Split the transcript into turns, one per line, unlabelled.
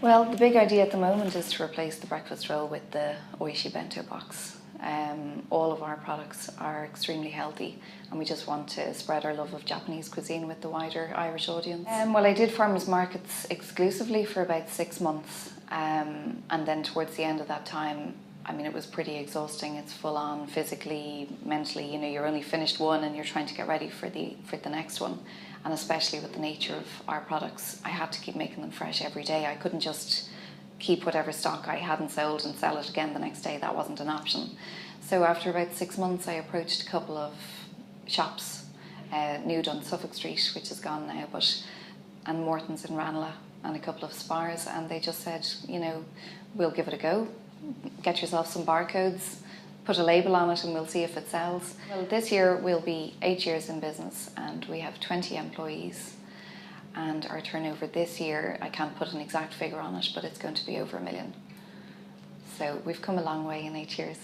Well, the big idea at the moment is to replace the breakfast roll with the Oishii bento box. All of our products are extremely healthy, and we just want to spread our love of Japanese cuisine with the wider Irish audience. Well, I did farmers markets exclusively for about 6 months, and then towards the end of that time, I mean, it was pretty exhausting. It's full on physically, mentally. You know, you're only finished one and you're trying to get ready for the next one. And especially with the nature of our products, I had to keep making them fresh every day. I couldn't just keep whatever stock I hadn't sold and sell it again the next day. That wasn't an option. So after about 6 months, I approached a couple of shops, Nude on Suffolk Street, which is gone now, and Morton's in Ranelagh, and a couple of Spars, and they just said, you know, we'll give it a go. Get yourself some barcodes, put a label on it, and we'll see if it sells. Well, this year we'll be 8 years in business, and we have 20 employees. And our turnover this year, I can't put an exact figure on it, but it's going to be over £1 million. So we've come a long way in 8 years.